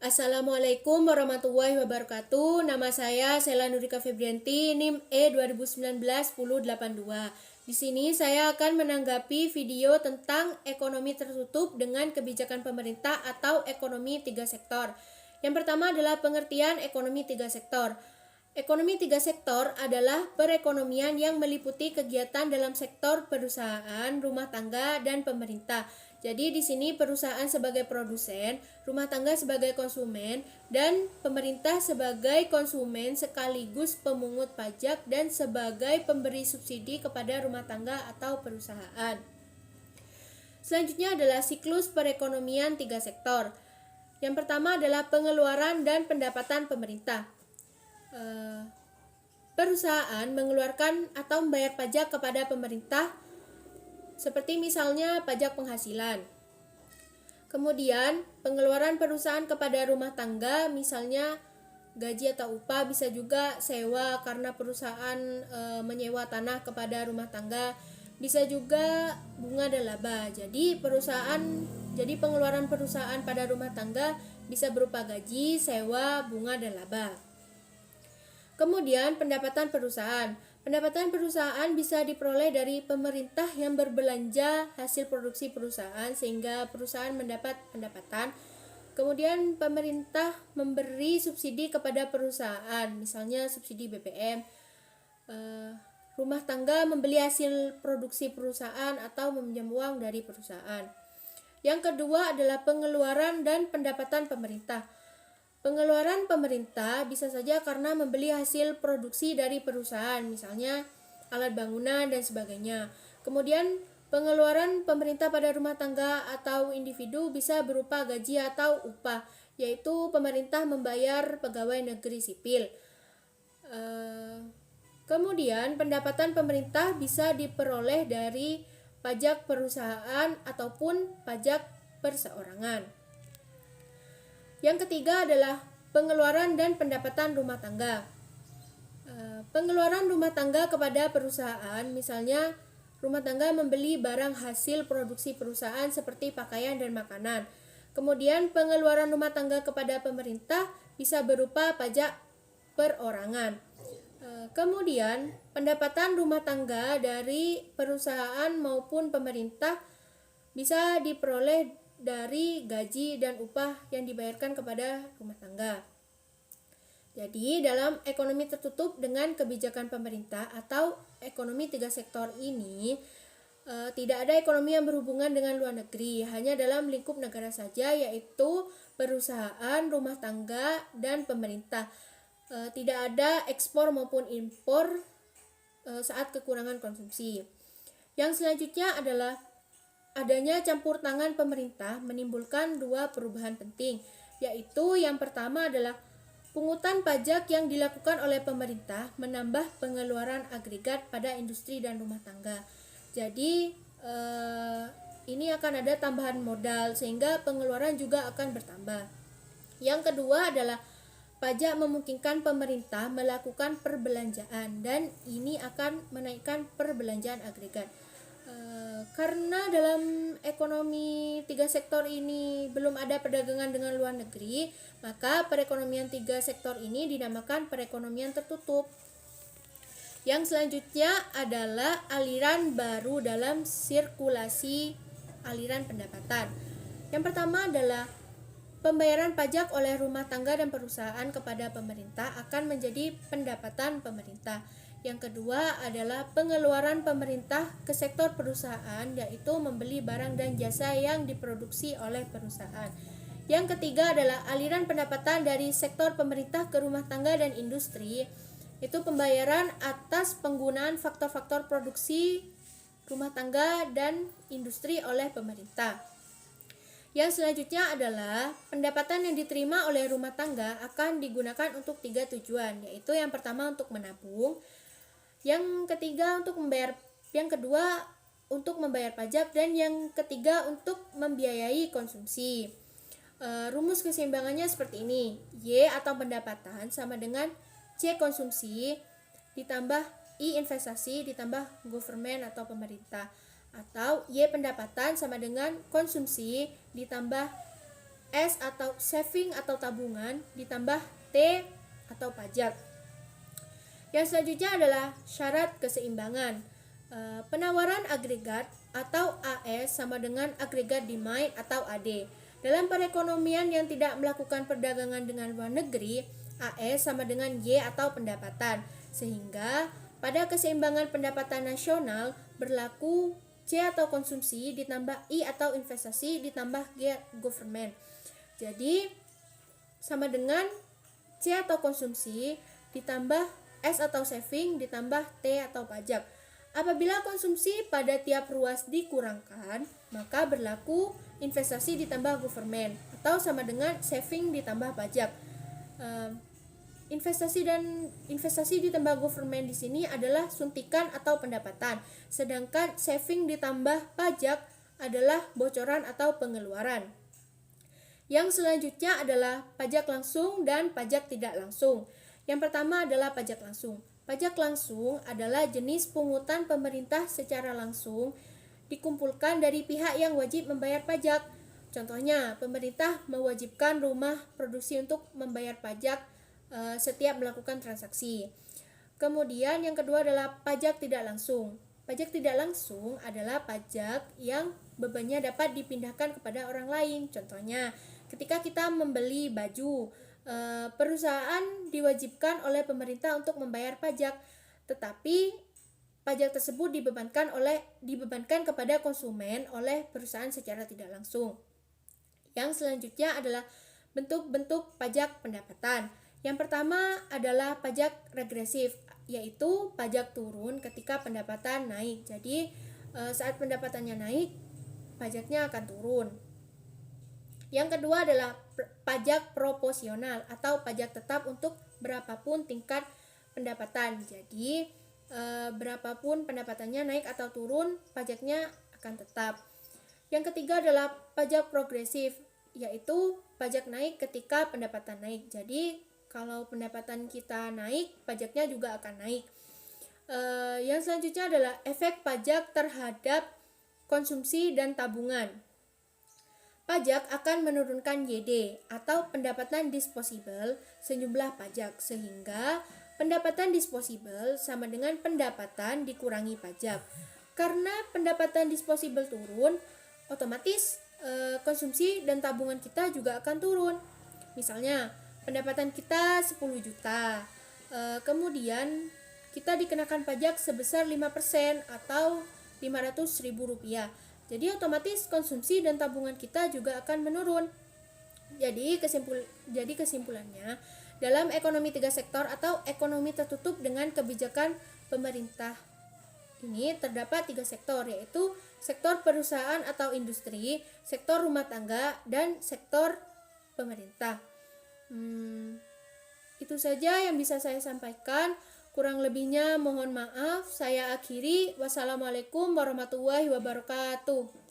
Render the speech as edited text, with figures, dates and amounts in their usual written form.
Assalamualaikum warahmatullahi wabarakatuh. Nama saya Sela Nurika Febrianti, NIM E 2019-1082. Di sini saya akan menanggapi video tentang ekonomi tertutup dengan kebijakan pemerintah atau ekonomi tiga sektor. Yang pertama adalah pengertian ekonomi tiga sektor. Ekonomi tiga sektor adalah perekonomian yang meliputi kegiatan dalam sektor perusahaan, rumah tangga, dan pemerintah. Jadi di sini perusahaan sebagai produsen, rumah tangga sebagai konsumen, dan pemerintah sebagai konsumen sekaligus pemungut pajak dan sebagai pemberi subsidi kepada rumah tangga atau perusahaan. Selanjutnya adalah siklus perekonomian tiga sektor. Yang pertama adalah pengeluaran dan pendapatan pemerintah. Perusahaan mengeluarkan atau membayar pajak kepada pemerintah seperti misalnya pajak penghasilan. Kemudian pengeluaran perusahaan kepada rumah tangga misalnya gaji atau upah, bisa juga sewa karena perusahaan menyewa tanah kepada rumah tangga, bisa juga bunga dan laba. Jadi pengeluaran perusahaan pada rumah tangga bisa berupa gaji, sewa, bunga dan laba. Kemudian pendapatan perusahaan. Pendapatan perusahaan bisa diperoleh dari pemerintah yang berbelanja hasil produksi perusahaan sehingga perusahaan mendapat pendapatan. Kemudian pemerintah memberi subsidi kepada perusahaan, misalnya subsidi BBM. Rumah tangga membeli hasil produksi perusahaan atau meminjam uang dari perusahaan. Yang kedua adalah pengeluaran dan pendapatan pemerintah. Pengeluaran pemerintah bisa saja karena membeli hasil produksi dari perusahaan, misalnya alat bangunan dan sebagainya. Kemudian pengeluaran pemerintah pada rumah tangga atau individu bisa berupa gaji atau upah, yaitu pemerintah membayar pegawai negeri sipil. Kemudian pendapatan pemerintah bisa diperoleh dari pajak perusahaan ataupun pajak perseorangan. Yang ketiga adalah pengeluaran dan pendapatan rumah tangga. Pengeluaran rumah tangga kepada perusahaan, misalnya rumah tangga membeli barang hasil produksi perusahaan seperti pakaian dan makanan. Kemudian pengeluaran rumah tangga kepada pemerintah bisa berupa pajak perorangan. Kemudian pendapatan rumah tangga dari perusahaan maupun pemerintah bisa diperoleh dari gaji dan upah yang dibayarkan kepada rumah tangga. Jadi dalam ekonomi tertutup dengan kebijakan pemerintah atau ekonomi tiga sektor ini tidak ada ekonomi yang berhubungan dengan luar negeri, hanya dalam lingkup negara saja, yaitu perusahaan, rumah tangga, dan pemerintah. Tidak ada ekspor maupun impor saat kekurangan konsumsi. Yang selanjutnya adalah adanya campur tangan pemerintah menimbulkan dua perubahan penting, yaitu yang pertama adalah pungutan pajak yang dilakukan oleh pemerintah menambah pengeluaran agregat pada industri dan rumah tangga. Jadi ini akan ada tambahan modal sehingga pengeluaran juga akan bertambah. Yang kedua adalah pajak memungkinkan pemerintah melakukan perbelanjaan dan ini akan menaikkan perbelanjaan agregat. Karena dalam ekonomi tiga sektor ini belum ada perdagangan dengan luar negeri, maka perekonomian tiga sektor ini dinamakan perekonomian tertutup. Yang selanjutnya adalah aliran baru dalam sirkulasi aliran pendapatan. Yang pertama adalah pembayaran pajak oleh rumah tangga dan perusahaan kepada pemerintah akan menjadi pendapatan pemerintah. Yang kedua adalah pengeluaran pemerintah ke sektor perusahaan, yaitu membeli barang dan jasa yang diproduksi oleh perusahaan. Yang ketiga adalah aliran pendapatan dari sektor pemerintah ke rumah tangga dan industri, itu pembayaran atas penggunaan faktor-faktor produksi rumah tangga dan industri oleh pemerintah. Yang selanjutnya adalah pendapatan yang diterima oleh rumah tangga akan digunakan untuk tiga tujuan, yaitu yang pertama untuk menabung, yang ketiga yang kedua untuk membayar pajak, dan yang ketiga untuk membiayai konsumsi. Rumus keseimbangannya seperti ini: Y atau pendapatan sama dengan C konsumsi ditambah I investasi ditambah government atau pemerintah, atau Y pendapatan sama dengan konsumsi ditambah S atau saving atau tabungan ditambah T atau pajak. Yang selanjutnya adalah syarat keseimbangan. Penawaran agregat atau AS sama dengan agregat demand atau AD. Dalam perekonomian yang tidak melakukan perdagangan dengan luar negeri, AS sama dengan Y atau pendapatan. Sehingga pada keseimbangan pendapatan nasional berlaku C atau konsumsi ditambah I atau investasi ditambah G government. Jadi sama dengan C atau konsumsi ditambah S atau saving ditambah T atau pajak. Apabila konsumsi pada tiap ruas dikurangkan, maka berlaku investasi ditambah government atau sama dengan saving ditambah pajak. Investasi ditambah government di sini adalah suntikan atau pendapatan, sedangkan saving ditambah pajak adalah bocoran atau pengeluaran. Yang selanjutnya adalah pajak langsung dan pajak tidak langsung. Yang pertama adalah pajak langsung. Pajak langsung adalah jenis pungutan pemerintah secara langsung dikumpulkan dari pihak yang wajib membayar pajak. Contohnya, pemerintah mewajibkan rumah produksi untuk membayar pajak setiap melakukan transaksi. Kemudian yang kedua adalah pajak tidak langsung. Pajak tidak langsung adalah pajak yang bebannya dapat dipindahkan kepada orang lain. Contohnya, ketika kita membeli baju, perusahaan diwajibkan oleh pemerintah untuk membayar pajak, tetapi pajak tersebut dibebankan kepada konsumen oleh perusahaan secara tidak langsung. Yang selanjutnya adalah bentuk-bentuk pajak pendapatan. Yang pertama adalah pajak regresif, yaitu pajak turun ketika pendapatan naik. Jadi saat pendapatannya naik, pajaknya akan turun. Yang kedua adalah pajak proporsional atau pajak tetap untuk berapapun tingkat pendapatan. Jadi berapapun pendapatannya naik atau turun, pajaknya akan tetap. Yang ketiga adalah pajak progresif, yaitu pajak naik ketika pendapatan naik. Jadi kalau pendapatan kita naik, pajaknya juga akan naik. Yang selanjutnya adalah efek pajak terhadap konsumsi dan tabungan. Pajak akan menurunkan YD atau pendapatan disposable sejumlah pajak, sehingga pendapatan disposable sama dengan pendapatan dikurangi pajak. Karena pendapatan disposable turun, otomatis konsumsi dan tabungan kita juga akan turun. Misalnya, pendapatan kita 10 juta, kemudian kita dikenakan pajak sebesar 5% atau Rp500.000. Jadi otomatis konsumsi dan tabungan kita juga akan menurun. Jadi kesimpulannya, dalam ekonomi 3 sektor atau ekonomi tertutup dengan kebijakan pemerintah ini terdapat 3 sektor, yaitu sektor perusahaan atau industri, sektor rumah tangga, dan sektor pemerintah. Itu saja yang bisa saya sampaikan. Kurang lebihnya mohon maaf. Saya akhiri. Wassalamualaikum warahmatullahi wabarakatuh.